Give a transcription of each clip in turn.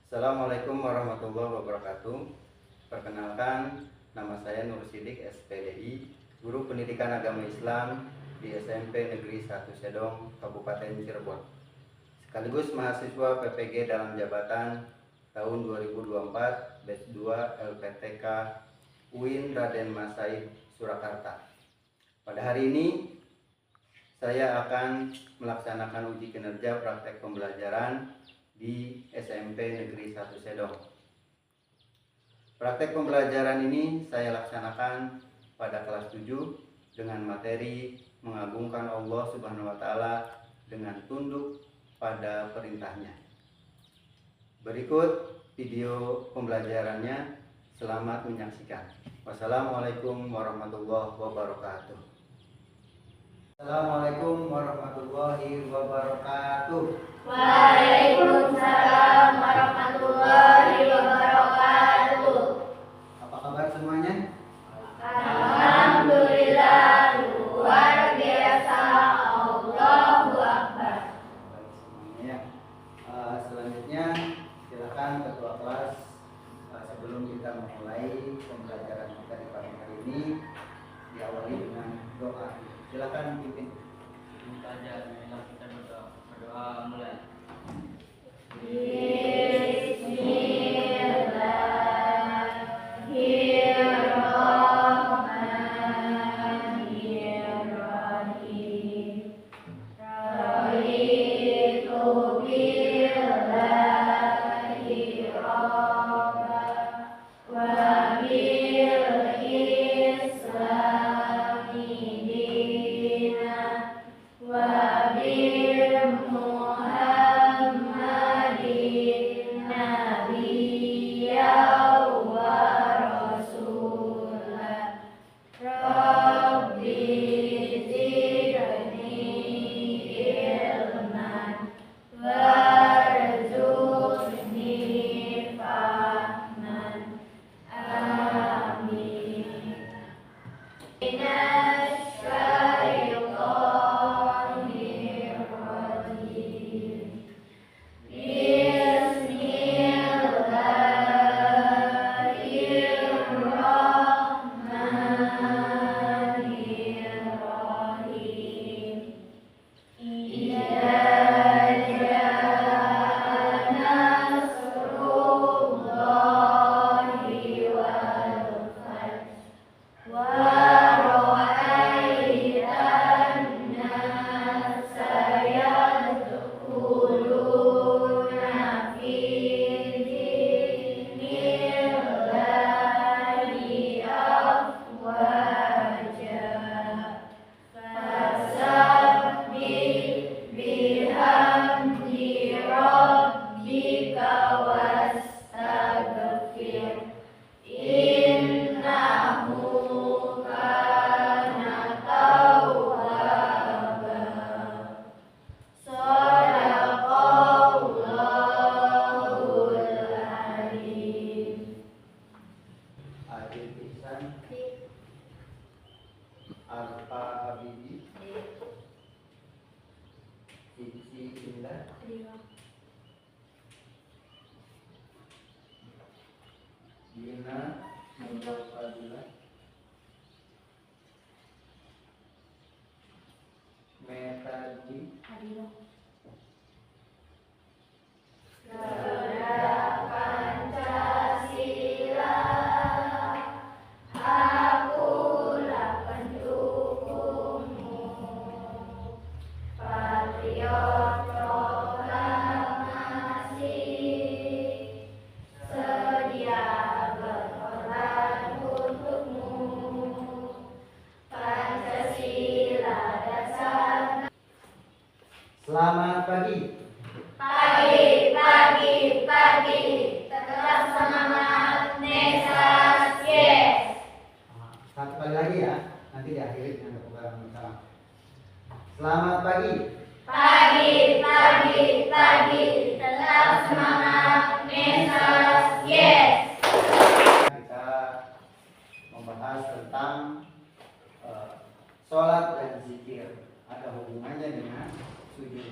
Assalamualaikum warahmatullahi wabarakatuh. Perkenalkan, nama saya Nur Sidik, SPDI, Guru Pendidikan Agama Islam di SMP Negeri 1 Sedong, Kabupaten Cirebon. Sekaligus mahasiswa PPG dalam jabatan tahun 2024, batch 2 LPTK UIN Raden Mas Said, Surakarta. Pada hari ini saya akan melaksanakan uji kinerja praktek pembelajaran di SMP Negeri 1 Sedong. Praktek pembelajaran ini saya laksanakan pada kelas 7 dengan materi mengagungkan Allah Subhanahu wa taala dengan tunduk pada perintahnya. Berikut video pembelajarannya, selamat menyaksikan. Wassalamualaikum warahmatullahi wabarakatuh. Assalamualaikum warahmatullahi wabarakatuh. Waalaikumsalam warahmatullahi wabarakatuh. Apa kabar semuanya? Alhamdulillah, luar biasa. Allahu Akbar. Baik semuanya. Selanjutnya silakan ketua kelas, sebelum kita memulai pembelajaran kita di pagi hari ini, diawali dengan doa. Silakan pimpin. Kita berdoa mulai. Bismillahirrahmanirrahim. Raditu billahi rabba wa bil islami dina wa bil muhammadin nabiyya wa rasulah. Rabbi zidni ilman warzuqni fahman. Amin. Minasyaitonir rajim. Bismillahirrahmanirrahim. Idza jaa nasrullahi wal fath wa ra'aitan nasa yadkhuluna fi dinillahi afwaja. Fasabbih bihamdi rabbika wastaghfir. Innahu kana tawwaba. Shadaqallahul alim. Adil Ihsan, Alfa Habibi, Sisi Indah, Dina Nurul Fadilah, Meta Dwi, Pancasila, akulah pendukungmu. Patriot proklamasi, sedia berkorban untukmu. Pancasila dasar. Selamat pagi. Pagi, tetap semangat, Nesas, yes. Satu kali lagi ya, nanti diakhiri dengan kepukaran bersama. Selamat pagi. Pagi, tetap semangat, Nesas, yes. Kita membahas tentang sholat dan zikir. Ada hubungannya dengan sujud.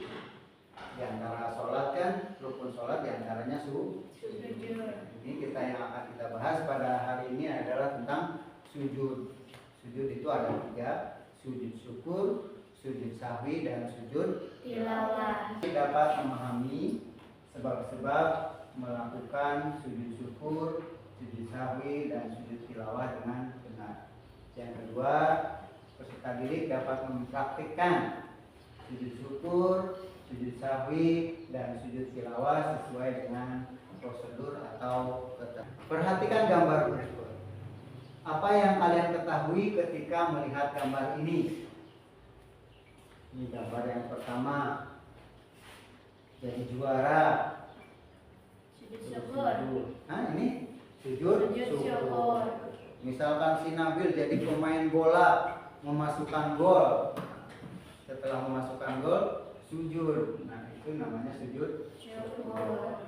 Di antara sholat kan, rukun sholat di antara caranya Sujud. Ini kita yang akan kita bahas pada hari ini adalah tentang sujud. Sujud itu ada 3, sujud syukur, sujud sahwi, dan sujud Tilawah. dapat memahami sebab-sebab melakukan sujud syukur, sujud sahwi, dan sujud tilawah dengan benar. Yang kedua, peserta didik dapat mempraktikkan sujud syukur, sujud sahwi, dan sujud tilawah sesuai dengan prosedur atau ketentuan. Perhatikan gambar berikut. Apa yang kalian ketahui ketika melihat gambar ini? Ini gambar yang pertama. Jadi juara. Sujud syukur. Nah, ini sujud Sujud syukur. syukur. Misalkan si Nabil jadi pemain bola, memasukkan gol. Setelah memasukkan gol, sujud. Nah, itu namanya sujud Syukur.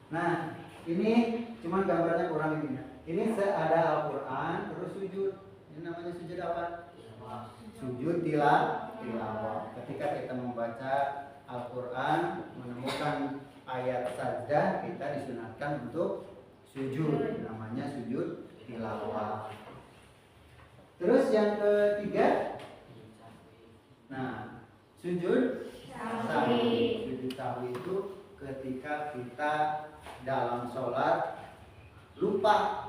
Nah, ini cuman gambarnya kurang ini. Ini ada Al-Quran terus sujud. Ini namanya sujud apa? Sujud tilawah. Ketika kita membaca Al-Quran, menemukan ayat sajdah, kita disunatkan untuk sujud. Namanya sujud tilawah. Terus yang ketiga, nah, sujud sahwi. Sujud sahwi itu ketika kita dalam sholat lupa.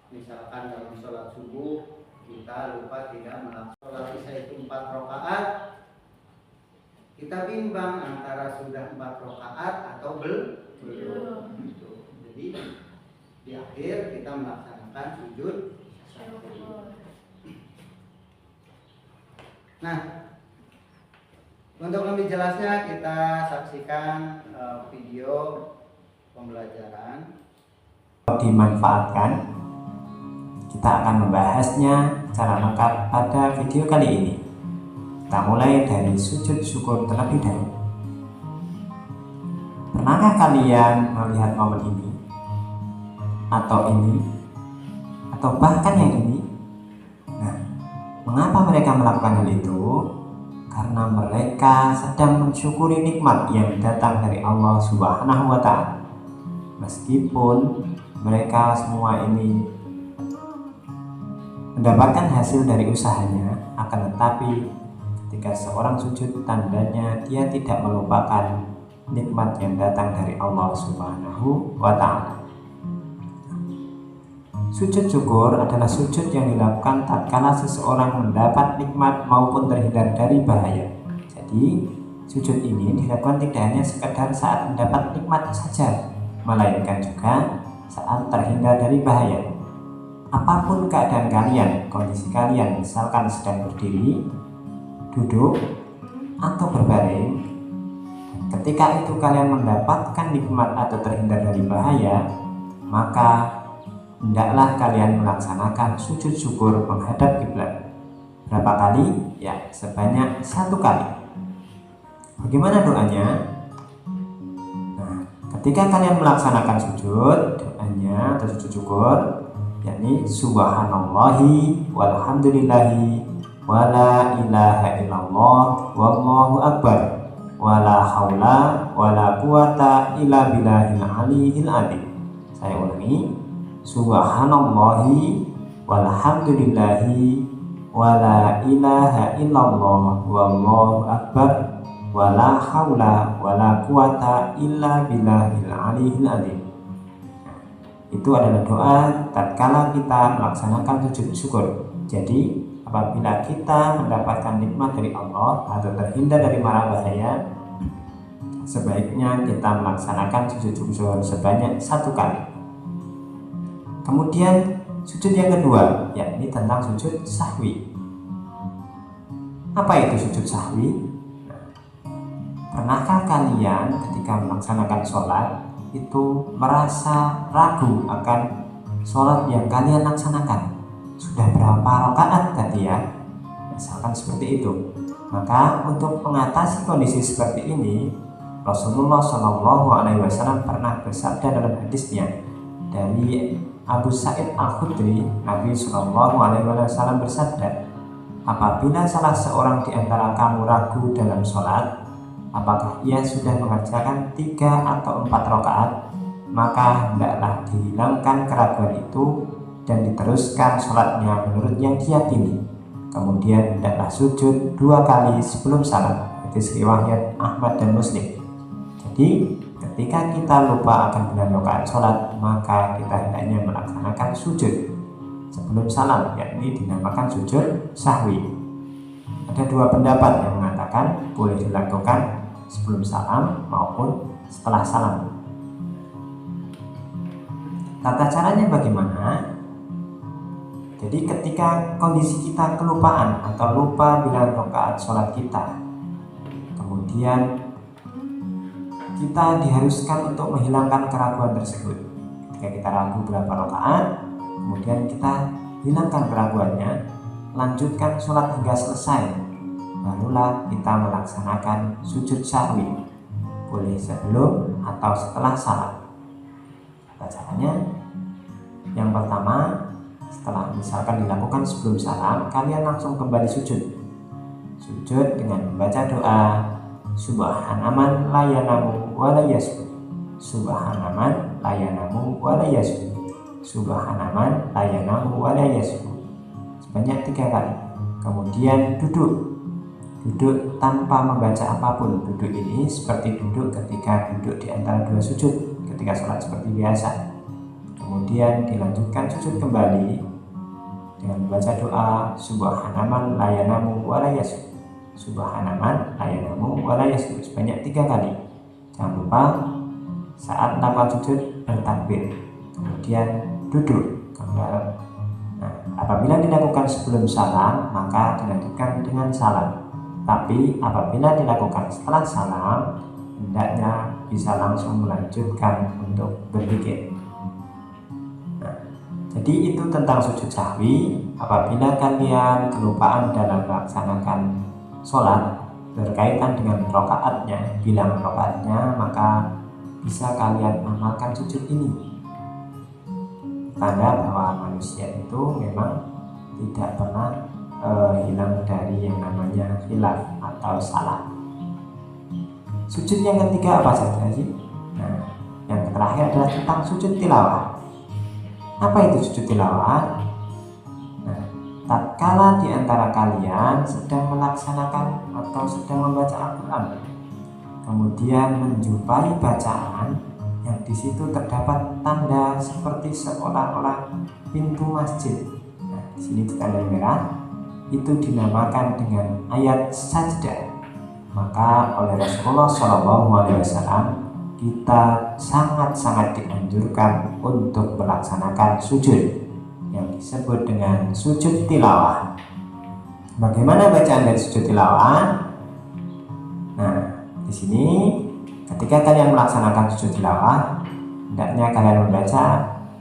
Misalkan dalam sholat subuh kita lupa tidak melakukan sholat isya itu 4 rakaat. Kita bimbang antara sudah 4 rakaat atau belum. Jadi di akhir kita melaksanakan sujud sahwi. Nah, untuk lebih jelasnya kita saksikan video pembelajaran. Dimanfaatkan, kita akan membahasnya secara lengkap pada video kali ini. Kita mulai dari sujud syukur terlebih dahulu. Pernahkah kalian melihat momen ini? Atau ini? Atau bahkan yang ini? Nah, mengapa mereka melakukan hal itu? Karena mereka sedang mensyukuri nikmat yang datang dari Allah Subhanahu wa Ta'ala. Meskipun mereka semua ini mendapatkan hasil dari usahanya, akan tetapi ketika seorang sujud, tandanya dia tidak melupakan nikmat yang datang dari Allah Subhanahu wa Ta'ala. Sujud syukur adalah sujud yang dilakukan tatkala seseorang mendapat nikmat maupun terhindar dari bahaya. Jadi, sujud ini dilakukan tidak hanya sekedar saat mendapat nikmat saja, melainkan juga saat terhindar dari bahaya. Apapun keadaan kalian, kondisi kalian, misalkan sedang berdiri, duduk, atau berbaring, ketika itu kalian mendapatkan nikmat atau terhindar dari bahaya, maka hendaklah kalian melaksanakan sujud syukur menghadap kiblat. Berapa kali? Ya, sebanyak 1 kali. Bagaimana doanya? Nah, ketika kalian melaksanakan sujud, doanya atau sujud syukur, yakni subhanallahi walhamdulillahi wala ilaha illallah wallahu akbar wala haula wala quwata illa billahil aliyil azim. Saya ulangi, subhanallahi walhamdulillahi wala ilaha illallah wallahu akbar wala haula wala quwata illa billahil aliyil azim. Itu adalah doa tatkala kita melaksanakan sujud syukur. Jadi apabila kita mendapatkan nikmat dari Allah atau terhindar dari mara bahaya, sebaiknya kita melaksanakan sujud syukur sebanyak 1 kali. Kemudian sujud yang kedua, yakni tentang sujud sahwi. Apa itu sujud sahwi? Pernahkah kalian ketika melaksanakan sholat itu merasa ragu akan sholat yang kalian laksanakan? Sudah berapa rakaat tadi ya? Misalkan seperti itu. Maka untuk mengatasi kondisi seperti ini, Rasulullah SAW pernah bersabda dalam hadisnya dari Abu Sa'id Al-Khudri, Nabi SAW bersabda, apabila salah seorang di antara kamu ragu dalam sholat, apakah ia sudah mengerjakan 3 atau 4 rakaat, maka hendaklah dihilangkan keraguan itu dan diteruskan sholatnya menurut yang diyakini. Kemudian hendaklah sujud 2 kali sebelum salam. Hadis riwayat Ahmad dan Muslim. Jadi ketika kita lupa akan benar rakaat sholat, maka kita hendaknya melaksanakan sujud sebelum salam, yakni dinamakan sujud sahwi. Ada 2 pendapat yang mengatakan boleh dilakukan sebelum salam maupun setelah salam. Tata caranya bagaimana? Jadi ketika kondisi kita kelupaan atau lupa bilangan rakaat sholat kita, kemudian kita diharuskan untuk menghilangkan keraguan tersebut. Ketika kita ragu berapa rakaat, kemudian kita hilangkan keraguannya, lanjutkan sholat hingga selesai, barulah kita melaksanakan sujud sahwi, boleh sebelum atau setelah salam. Caranya, yang pertama, setelah misalkan dilakukan sebelum salam, kalian langsung kembali sujud dengan membaca doa Subhanaman la yanamu wa la yasbih, Subhanaman la yanamu wa la yasbih, Subhanaman la yanamu wa la yasbih, sebanyak 3 kali. Kemudian duduk tanpa membaca apapun. Duduk ini seperti duduk ketika duduk di antara 2 sujud ketika sholat seperti biasa. Kemudian dilanjutkan sujud kembali dengan membaca doa Subhanaman la yanamu wa la yasbih, Subhanaman la yanamu wa la yasbih, sebanyak 3 kali. Jangan lupa saat melakukan sujud bertakbir, kemudian duduk kembali. Nah, apabila dilakukan sebelum salam, maka dilanjutkan dengan salam. Tapi apabila dilakukan setelah salam, hendaknya bisa langsung melanjutkan untuk berzikir. Nah, jadi itu tentang sujud sahwi. Apabila kalian kelupaan dalam melaksanakan sholat berkaitan dengan rakaatnya, bilangan rakaatnya, maka bisa kalian amalkan sujud ini. Tanda bahwa manusia itu memang tidak pernah hilang dari yang namanya khilaf atau salah. Sujud yang ketiga apa saja sih? Nah, yang terakhir adalah tentang sujud tilawah. Apa itu sujud tilawah? Nah, tatkala di antara kalian sedang melaksanakan atau sedang membaca Al-Quran, kemudian menjumpai bacaan yang di situ terdapat tanda seperti seolah-olah pintu masjid. Nah, di sini ditandai merah, itu dinamakan dengan ayat sajdah. Maka oleh Rasulullah SAW kita sangat-sangat dianjurkan untuk melaksanakan sujud yang disebut dengan sujud tilawah. Bagaimana bacaan dari sujud tilawah? Nah, di sini ketika kalian melaksanakan sujud tilawah, hendaknya kalian membaca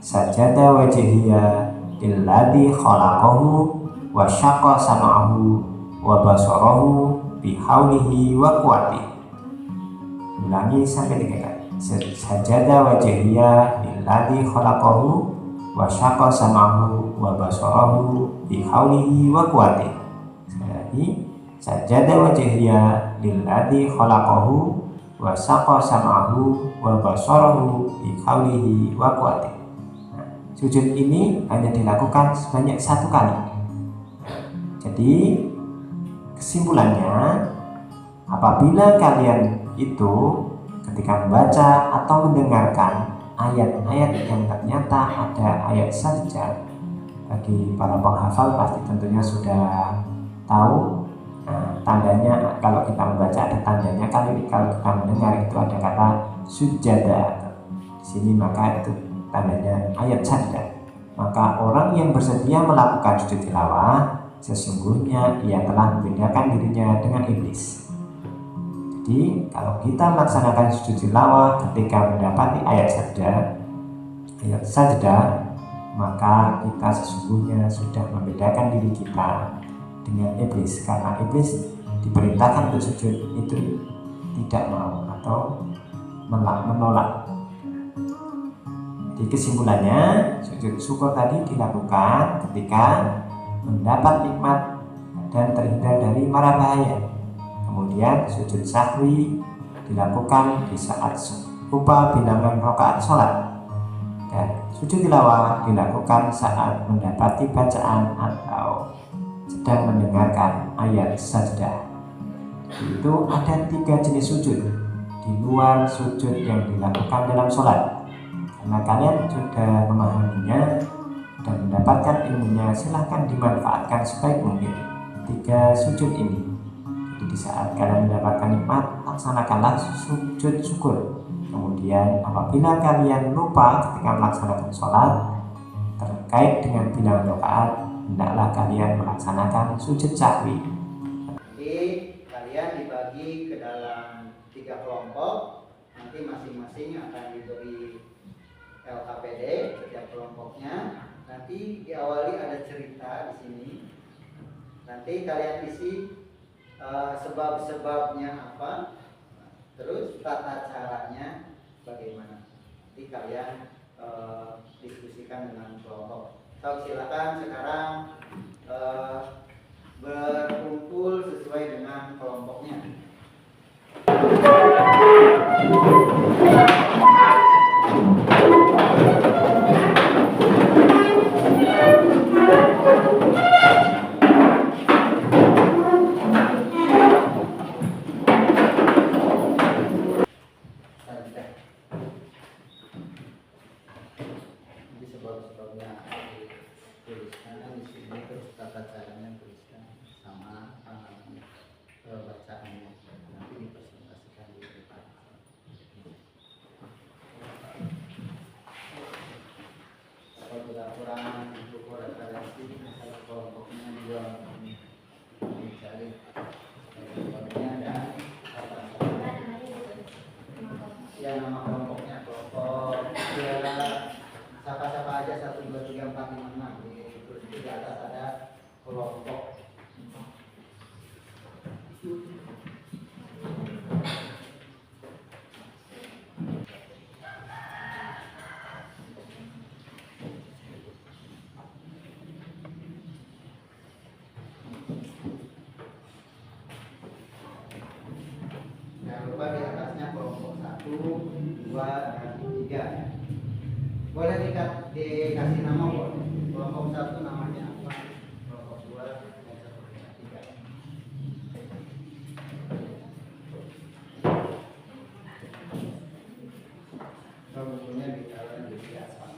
sajada wajhiyya lilladzi khalaqahu wa syaqqa sam'ahu wa basarahu bihaulihi wa quwwatihi. Ulangi sampai 3 kali. Sajada wajhiyya lilladzi khalaqahu wa syaqqa sam'ahu wa basarahu bihaulihi wa quwwatihi. Sekali lagi, sajada wajhiyya lilladzi khalaqahu wa syaqqa sam'ahu wa basarahu bihaulihi wa quwwatihi. Nah, sujud ini hanya dilakukan sebanyak 1 kali. Jadi kesimpulannya, apabila kalian itu ketika membaca atau mendengarkan ayat-ayat yang ternyata ada ayat sajdah, bagi para penghafal pasti tentunya sudah tahu. Nah, tandanya kalau kita membaca ada tandanya, kalau kita mendengar itu ada kata sujada di sini, maka itu tandanya ayat sajdah. Maka orang yang bersedia melakukan sujud tilawah, sesungguhnya ia telah membedakan dirinya dengan iblis. Jadi kalau kita melaksanakan sujud tilawah ketika mendapati ayat sajdah, maka kita sesungguhnya sudah membedakan diri kita dengan iblis, karena iblis diperintahkan untuk sujud itu tidak mau atau menolak. Jadi kesimpulannya, sujud syukur tadi dilakukan ketika mendapat nikmat dan terhindar dari mara bahaya. Kemudian sujud sahwi dilakukan di saat lupa bilangan rakaat sholat, dan sujud tilawah dilakukan saat mendapati bacaan atau sedang mendengarkan ayat sajdah. Itu ada 3 jenis sujud di luar sujud yang dilakukan dalam sholat. Karena kalian sudah memahaminya dan mendapatkan ilmunya, silahkan dimanfaatkan sebaik mungkin 3 sujud ini. Jadi di saat kalian mendapatkan nikmat, laksanakanlah sujud syukur. Kemudian apabila kalian lupa ketika melaksanakan sholat terkait dengan bilangan rakaat, hendaklah kalian melaksanakan sujud sahwi. Nanti kalian dibagi ke dalam 3 kelompok. Nanti masing-masing akan diberi LKPD setiap kelompoknya. Nanti diawali ada cerita di sini. Nanti kalian isi sebab-sebabnya apa, terus tata caranya bagaimana. Nanti kalian diskusikan dengan kelompok. So, silakan sekarang berkumpul sesuai dengan kelompoknya. Jadi sebab-sebabnya tuliskan di sini, terus tata caranya tuliskan sama bacaannya. Nanti dipresentasikan di depan. Apabila kurang buku referensi, saya kelompoknya juga dicari kelompoknya dan ya nama kelompoknya, kelompok siapa-siapa aja 1, 2, 3, 4, 5, 6. Terus di atas ada kelompok. Jangan lupa di atasnya kelompok 1, 2, dan 3. Boleh dikasih nama, boleh. Kelompok 1 namanya apa? Kelompok 2 dan 3. Bukunya ditaruh di atas.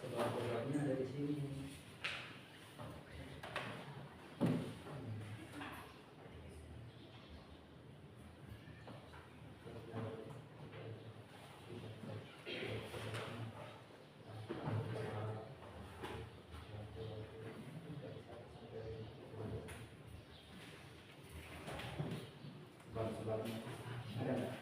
Sebab-sebabnya ada di sini. Sebab-sebabnya ada nggak?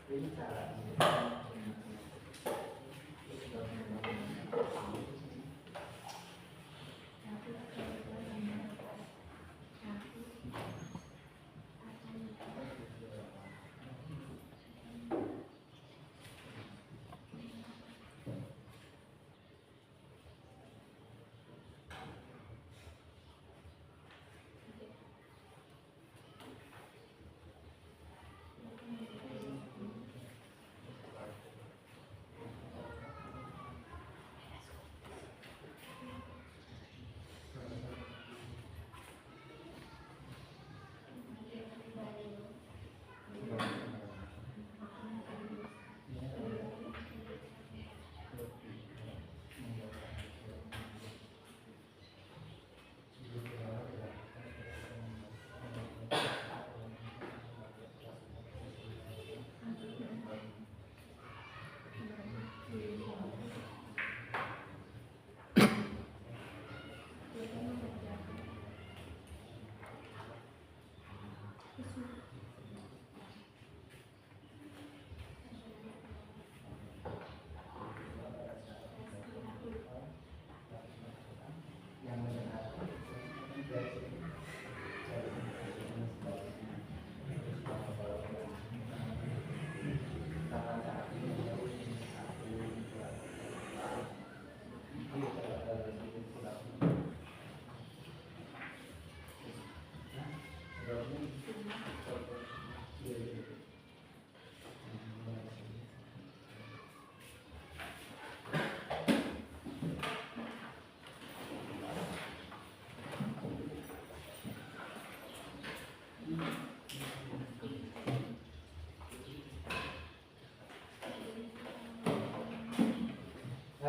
Ini cara.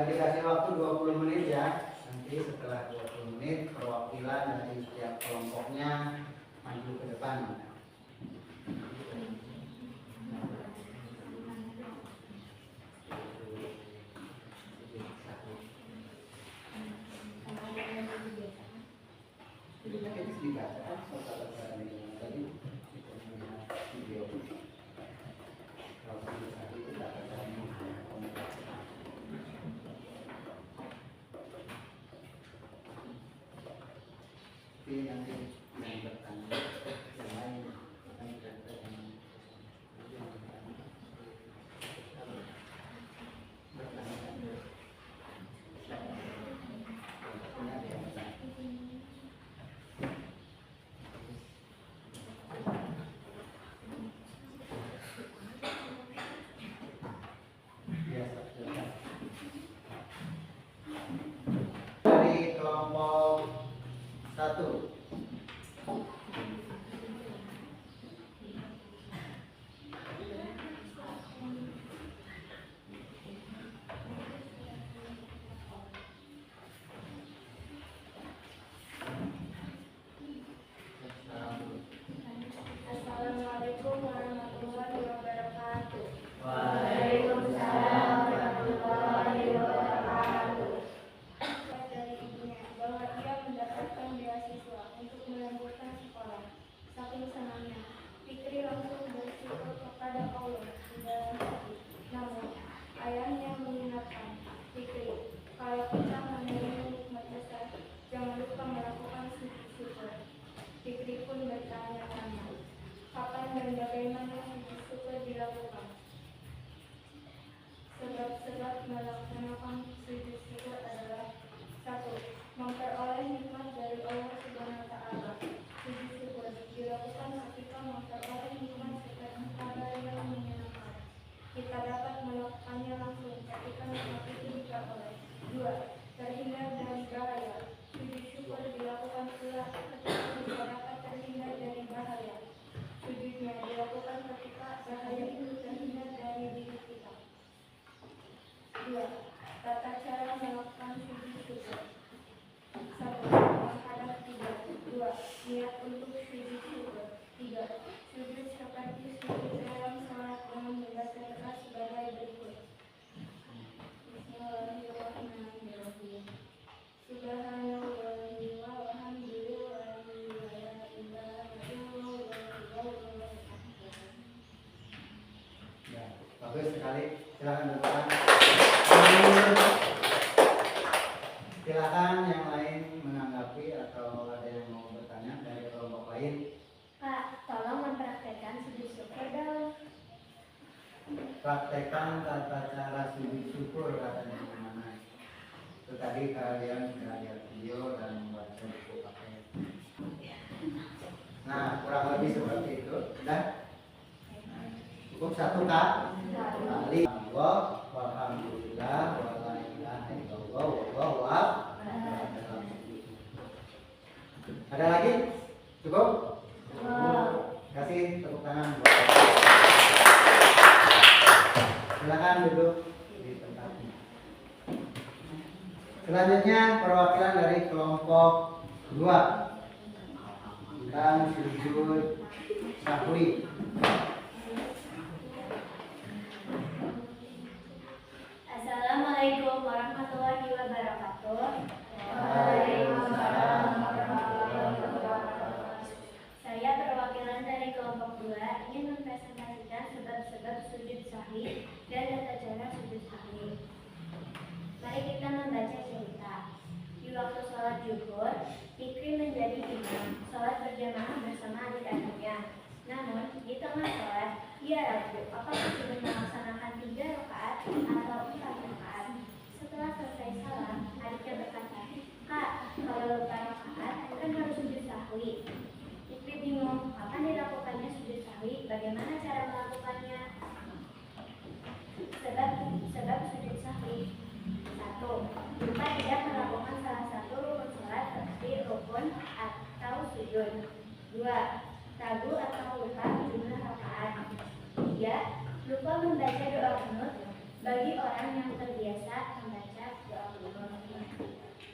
Dikasih waktu 20 menit ya. Nanti setelah 20 menit perwakilan dari setiap kelompoknya maju ke depan. Nanti yang bertanya yang lain akan dari kelompok 1. Assalamualaikum warahmatullahi wabarakatuh. Waalaikumsalam warahmatullahi wabarakatuh. Dari ibunya bahwa ia mendapatkan beasiswa untuk melanjutkan sekolah. Saking senangnya, Fikri langsung bersyukur kepada Allah di dalam hati. Namun, ayahnya mengingatkan Fikri, kalau kita menerima nikmat besar, jangan lupa melakukan sujud syukur. Fikri pun bertanya-tanya, kapan dan bagaimana sujud syukur dilakukan? Sebab-sebab melaksanakan sujud syukur adalah: 1. Memperoleh nikmat dari Allah Subhanahu wa Ta'ala. Sujud syukur dilakukan ketika memperoleh nikmat seperti kabar yang menyenangkan. Kita dapat melakukannya langsung ketika nikmat itu diperoleh. 2. Terhindar dari bahaya. Sujud syukur dilakukan pula ketika kita dapat terhindar dari bahaya. Sujudnya dilakukan ketika bahaya itu terhindar dari diri kita. 2. Tata cara melakukan sujud syukur. 1. Menghadap kiblat. 2. Niat untuk sujud syukur. 3. Sujud seperti sujud dalam salat dengan membaca doa sebagai berikut. Bismillahirrahmanirrahim. Subhanallah walhamdulillahi wa la ilaha illallah. Ya, bagus sekali. Silakan berdoa. Silakan yang lain menanggapi atau ada yang mau bertanya dari kelompok lain. Pak, tolong mempraktekkan sujud syukur dong. Praktekkan tata cara sujud syukur katanya gimana? Itu tadi kalian sudah lihat video dan membaca buku paket. Nah, kurang lebih seperti itu. Sudah? Cukup 1 Kak? Kali Allah, walhamdulillah, wa la ilaha illallah, wallahu akbar. Ada lagi? Cukup? Kasih tepuk tangan buat silakan duduk di tempatnya. Selanjutnya perwakilan dari kelompok 2 tentang sujud sahwi. Assalamualaikum warahmatullahi wabarakatuh. Waalaikumsalam warahmatullahi wabarakatuh. Saya perwakilan dari kelompok mempresentasikan sebab-sebab sujud sahwi dan tata cara sujud sahwi. Mari kita membaca cerita. Di waktu sholat zuhur, Fikri menjadi imam sholat berjamaah bersama adik-adiknya. Namun, di tengah sholat, ia ragu apakah sudah melaksanakan 3 rakaat atau 4 rakaat. Setelah selesai salam, adiknya berkata, "Kak, kalau lupa rakaat kan harus sujud sahwi." Fikri bingung, kapan dilakukannya sujud sahwi, bagaimana cara melakukannya? Sebab sujud sahwi. 1. Lupa tidak melakukan salah satu rukun sholat seperti rukun atau sujud. 2. Ragu atau lupa jumlah rakaat. 3. Lupa membaca doa qunut bagi orang yang terbiasa membaca doa qunut.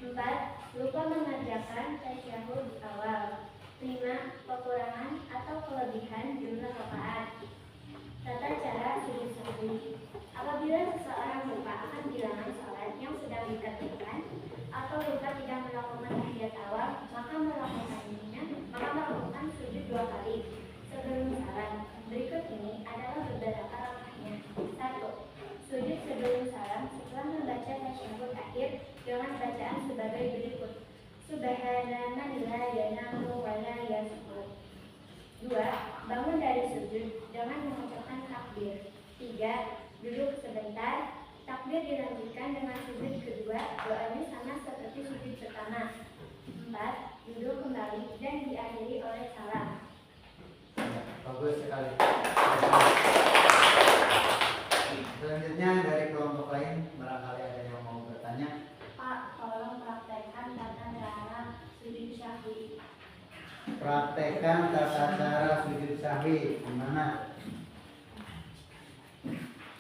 4. Lupa mengerjakan tasyahud awal. 5. Kekurangan atau kelebihan jumlah rakaat. Tata cara sujud sahwi. Apabila seseorang lupa akan bilangan sholat yang sedang ditertibkan atau lupa tidak melakukan tahiyat awal, maka melakukan sujud 2 kali sebelum salam. Berikut ini adalah beberapa langkahnya. 1. Sujud sebelum salam setelah membaca tasyahud akhir dengan bacaan sebagai berikut: Subhana man la yanamu wa la yasbut. 2. Bangun dari sujud dengan mengucapkan takbir. 3. Duduk sebentar, takbir dilanjutkan dengan sujud kedua, doanya sama seperti sujud pertama. 4. Duduk kembali dan diakhiri oleh salam. Bagus sekali. Selanjutnya dari kelompok lain, barangkali ada yang mau bertanya. Pak, tolong praktekkan tata cara sujud sahwi. Praktekkan tata cara sujud sahwi. Gimana?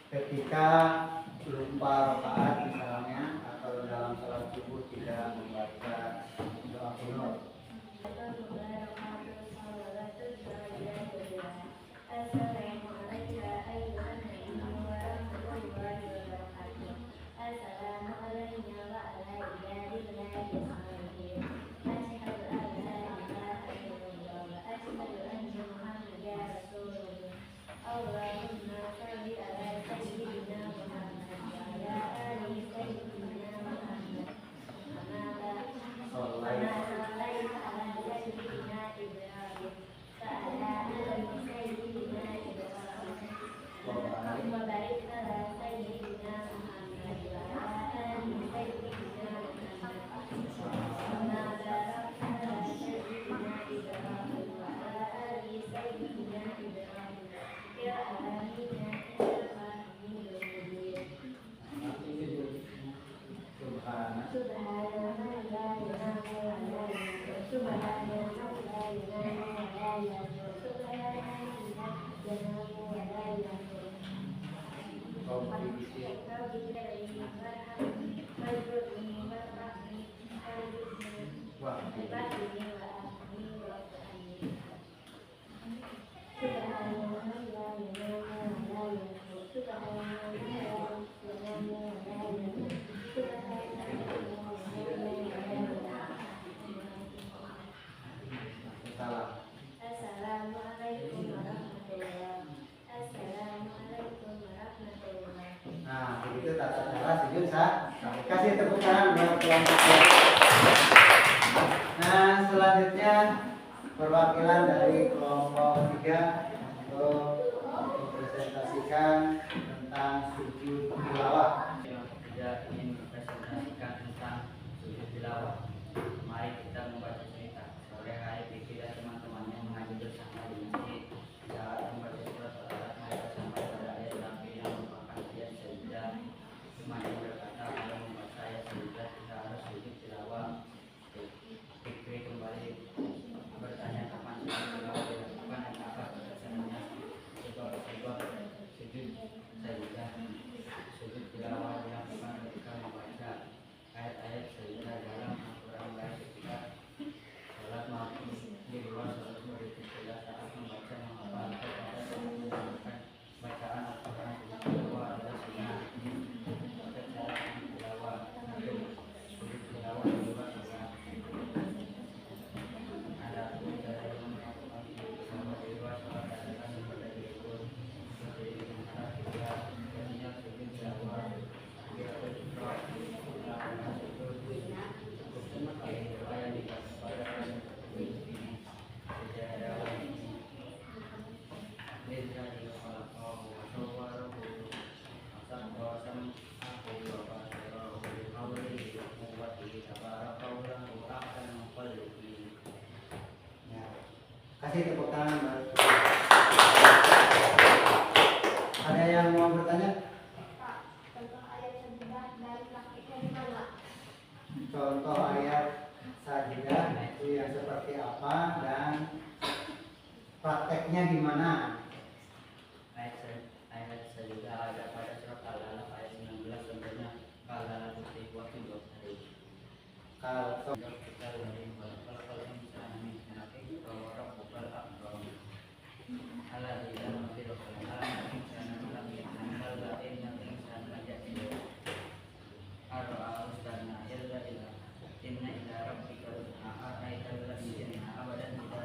Ketika lupa rakaat misalnya, atau dalam sholat subuh tidak membaca doa qunut. Nah, begitu tata cara sujud sahwi. Kasih tepuk tangan buat kelompok. Nah, selanjutnya perwakilan dari kelompok 3 untuk mempresentasikan tentang sujud tilawah. Tidak ingin mempresentasikan tentang sujud tilawah. Mari kita membaca cerita. Sore hari Fikri dan teman-temannya mengaji bersama di masjid. Saat membaca surat Al-Alaq, mereka sampai pada ayat Nabi yang merupakan ayat sajadah. Temannya berkata, kalau membaca ayat sajadah kita harus sujud tilawah. Fikri kembali bertanya kapan sujud tilawah dilakukan dan apa batasannya. Sebab sujud sajadah, sujud tilawah Kasih tepuk tangan. Mbak. Ada yang mau bertanya? Pak, contoh ayat sebelah dari praktiknya di mana? Contoh ayat sajidah itu yang seperti apa dan prakteknya di mana? Ayat juga ada pada surat Al-Alaq ayat 19 contohnya kalau bukti buat hidup hari. Kalau Kita dari kalau misalnya ini nanti kalau orang bukan akram. Allah di dalam diri Allah misalnya lagi tanggal lain yang insan aja itu. Arus dan illa illa inna ila rabbika ara'aita alladziina abadan ila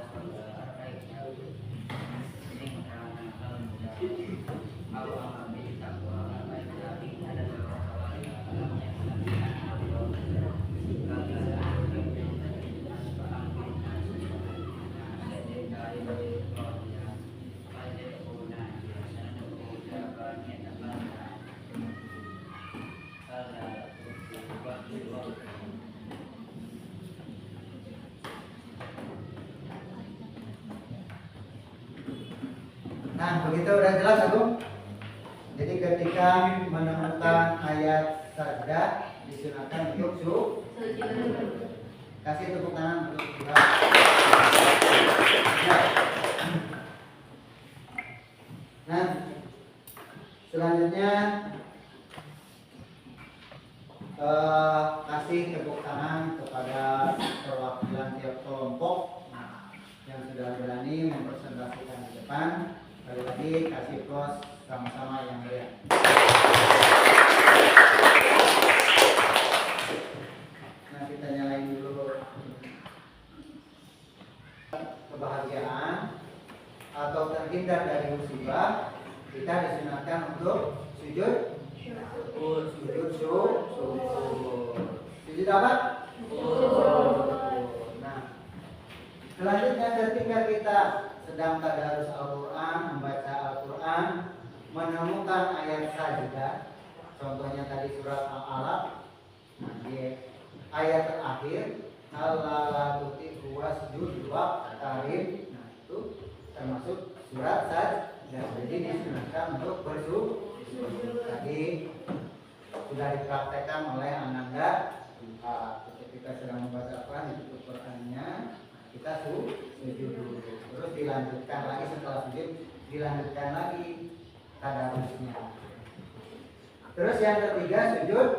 ara'aita in kana al-muda aw amri taqwa ara'aita in ada Nah, begitu udah jelas aku. Jadi ketika menemukan ayat sajdah disunahkan untuk kasih tepuk tangan untuk kita. Nah, selanjutnya kasih tepuk tangan kepada perwakilan tiap kelompok yang sudah berani mempresentasikan di depan. Sekali lagi kasih pros sama-sama yang meriah. Nah, kita nyalain dulu. Kebahagiaan atau terhindar dari musibah, kita disunahkan untuk sujud sujud apa? Nah, selanjutnya ketika kita sedang tadarus Al-Quran, membaca Al-Quran, menemukan ayat sajdah, contohnya tadi surat Al-Alaq, nah, di ayat terakhir Allah tuti'u wasjud waqtarib, nah itu termasuk surat sajdah. Jadi disunahkan untuk bersujud. Tadi sudah dipraktekkan oleh Ananda. Ketika sedang membaca Al-Quran, ditutup Qurannya, kita sujud dulu. Terus dilanjutkan lagi, setelah sujud dilanjutkan lagi tadarusnya. Terus yang ketiga sujud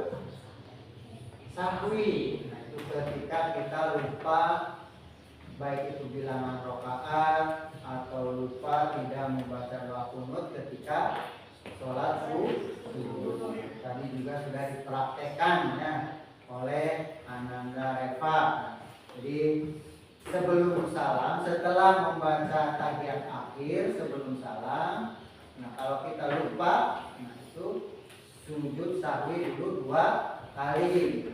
sahwi. Nah, itu ketika kita lupa, baik itu bilangan rakaat atau lupa tidak membaca doa qunut ketika sholat subuh. Tadi juga sudah dipraktekkan ya oleh Ananda Reva. Jadi sebelum salam, setelah membaca tahiyat akhir sebelum salam, nah kalau kita lupa, nah itu sujud sahwi dulu 2 kali.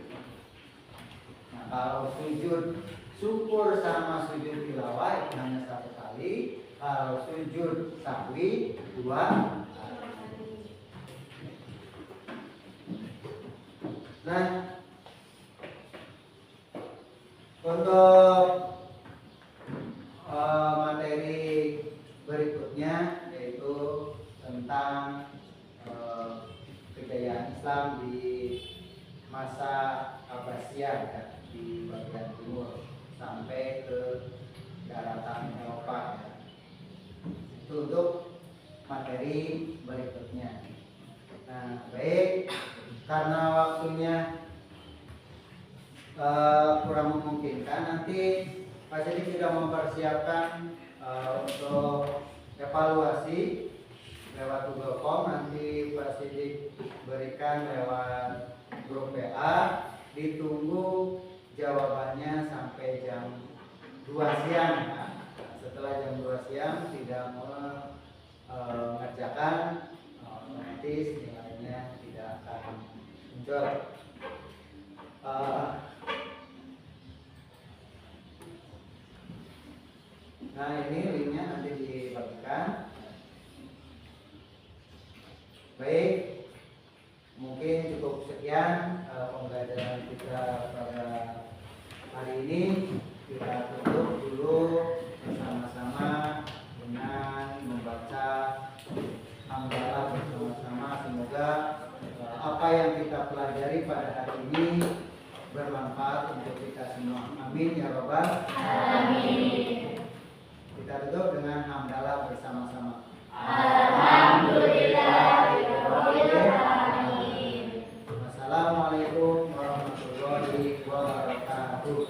Nah kalau sujud syukur sama sujud tilawah itu hanya 1 kali. Kalau sujud sahwi 2 kali. Nah, untuk materi berikutnya yaitu tentang kejayaan Islam di masa Abbasiyah ya, di bagian timur sampai ke daratan Eropa ya. Itu untuk materi berikutnya. Nah, baik, karena waktunya kurang memungkinkan, nanti Pak Sidik sudah mempersiapkan untuk evaluasi lewat Google Form. Nanti Pak Sidik berikan lewat grup PA. Ditunggu jawabannya sampai jam 2 siang. Nah, setelah jam 2 siang tidak mengerjakan, otomatis nilainya tidak akan muncul. Nah, ini linknya nanti dibagikan. Baik, mungkin cukup sekian pembelajaran kita pada hari ini. Kita tutup dulu bersama-sama ini bermanfaat untuk kita semua. Amin ya Rabbal. Amin. Kita duduk dengan hamdalah bersama-sama. Alhamdulillahirabbil alamin. Wassalamualaikum warahmatullahi wabarakatuh.